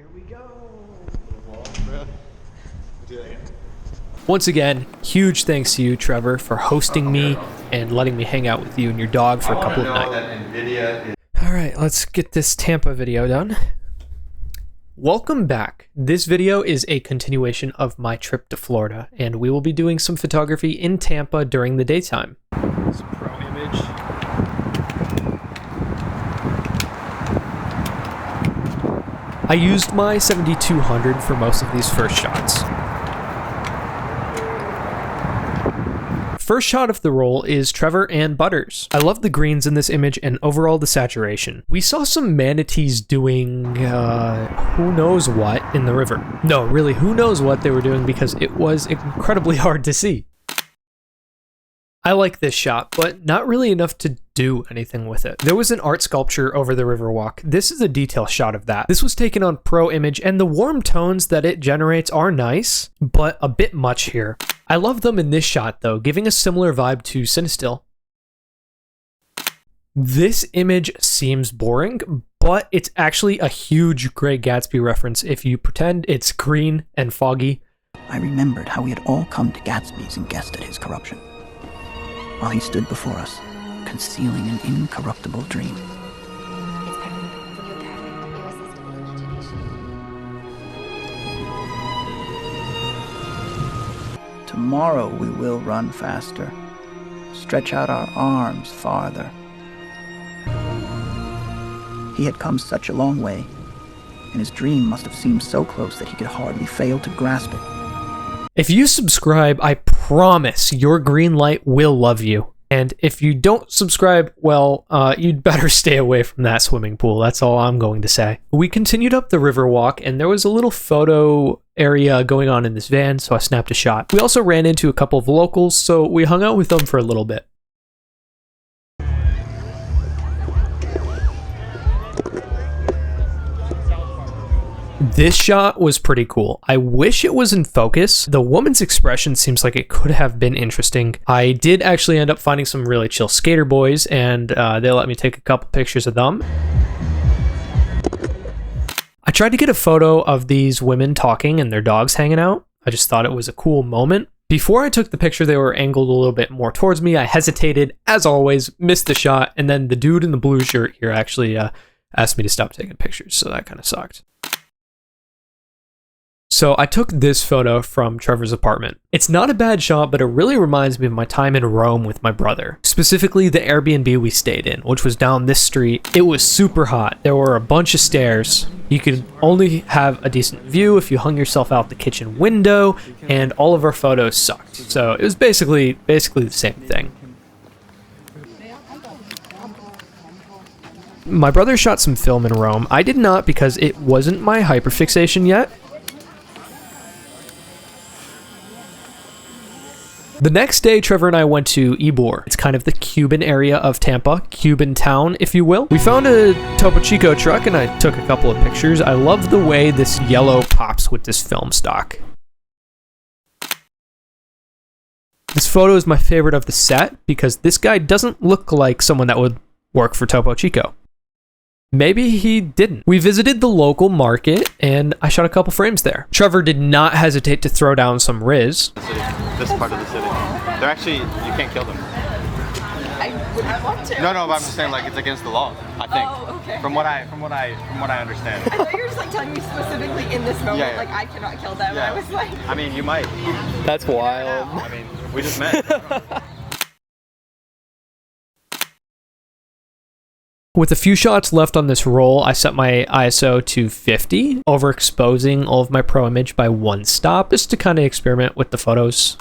Here we go. Once again, huge thanks to you, Trevor, for hosting me and letting me hang out with you and your dog for a couple of nights. Alright, let's get this Tampa video done. Welcome back. This video is a continuation of my trip to Florida, and we will be doing some photography in Tampa during the daytime. It's a pro image. I used my 7200 for most of these first shots. First shot of the roll is Trevor and Butters. I love the greens in this image and overall the saturation. We saw some manatees doing who knows what in the river. No, really, who knows what they were doing because it was incredibly hard to see. I like this shot, but not really enough to do anything with it. There was an art sculpture over the river walk. This is a detail shot of that. This was taken on pro image, and the warm tones that it generates are nice, but a bit much here. I love them in this shot though, giving a similar vibe to Cinestill. This image seems boring, but it's actually a huge Great Gatsby reference if you pretend it's green and foggy. I remembered how we had all come to Gatsby's and guessed at his corruption, while he stood before us, concealing an incorruptible dream. Tomorrow we will run faster, stretch out our arms farther. He had come such a long way, and his dream must have seemed so close that he could hardly fail to grasp it. If you subscribe, I promise your green light will love you. And if you don't subscribe, well, you'd better stay away from that swimming pool. That's all I'm going to say. We continued up the river walk, and there was a little photo area going on in this van, so I snapped a shot. We also ran into a couple of locals, so we hung out with them for a little bit. This shot was pretty cool. I wish it was in focus. The woman's expression seems like it could have been interesting. I did actually end up finding some really chill skater boys, and they let me take a couple pictures of them. I tried to get a photo of these women talking and their dogs hanging out. I just thought it was a cool moment. Before I took the picture, they were angled a little bit more towards me. I hesitated, as always, missed the shot, and then the dude in the blue shirt here actually asked me to stop taking pictures, so that kind of sucked. So I took this photo from Trevor's apartment. It's not a bad shot, but it really reminds me of my time in Rome with my brother. Specifically the Airbnb we stayed in, which was down this street. It was super hot. There were a bunch of stairs. You could only have a decent view if you hung yourself out the kitchen window, and all of our photos sucked. So it was basically the same thing. My brother shot some film in Rome. I did not because it wasn't my hyperfixation yet. The next day, Trevor and I went to Ybor. It's kind of the Cuban area of Tampa, Cuban town, if you will. We found a Topo Chico truck and I took a couple of pictures. I love the way this yellow pops with this film stock. This photo is my favorite of the set because this guy doesn't look like someone that would work for Topo Chico. Maybe he didn't. We visited the local market and I shot a couple frames there. Trevor did not hesitate to throw down some Riz. This part of the city. They're actually, you can't kill them. I want to. No, but I'm just saying, like, it's against the law, I think. Oh, okay. From what I understand. I thought you were just like telling me specifically in this moment, yeah. Like I cannot kill them. Yeah. I was like, I mean, you might. That's wild. I mean, we just met. With a few shots left on this roll, I set my ISO to 50, overexposing all of my pro image by one stop, just to kind of experiment with the photos.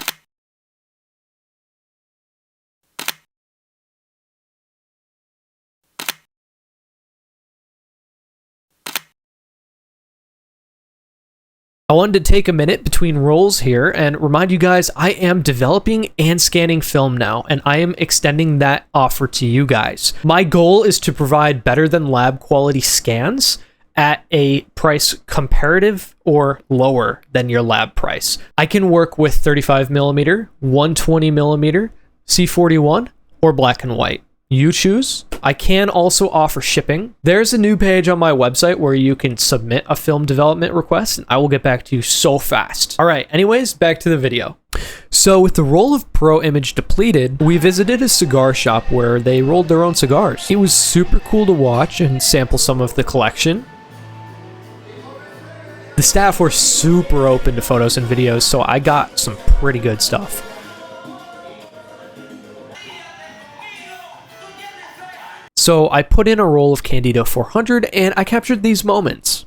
I wanted to take a minute between rolls here and remind you guys I am developing and scanning film now, and I am extending that offer to you guys. My goal is to provide better than lab quality scans at a price comparative or lower than your lab price. I can work with 35mm, 120mm, C41, or black and white. You choose. I can also offer shipping. There's a new page on my website where you can submit a film development request, and I will get back to you so fast. All right, anyways, back to the video. So with the roll of Pro Image depleted, we visited a cigar shop where they rolled their own cigars. It was super cool to watch and sample some of the collection. The staff were super open to photos and videos, so I got some pretty good stuff. So I put in a roll of Candido 400 and I captured these moments.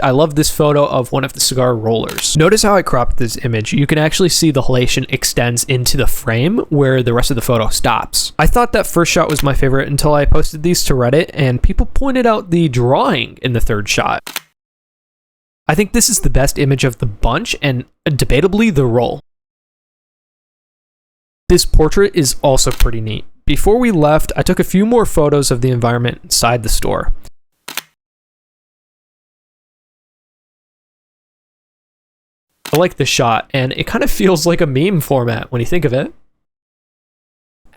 I love this photo of one of the cigar rollers. Notice how I cropped this image. You can actually see the halation extends into the frame where the rest of the photo stops. I thought that first shot was my favorite until I posted these to Reddit and people pointed out the drawing in the third shot. I think this is the best image of the bunch and debatably the roll. This portrait is also pretty neat. Before we left, I took a few more photos of the environment inside the store. I like the shot, and it kind of feels like a meme format when you think of it.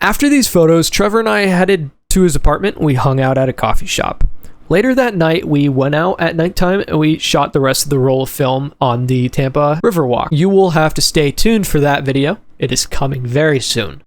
After these photos, Trevor and I headed to his apartment. We hung out at a coffee shop. Later that night, we went out at nighttime and we shot the rest of the roll of film on the Tampa Riverwalk. You will have to stay tuned for that video. It is coming very soon.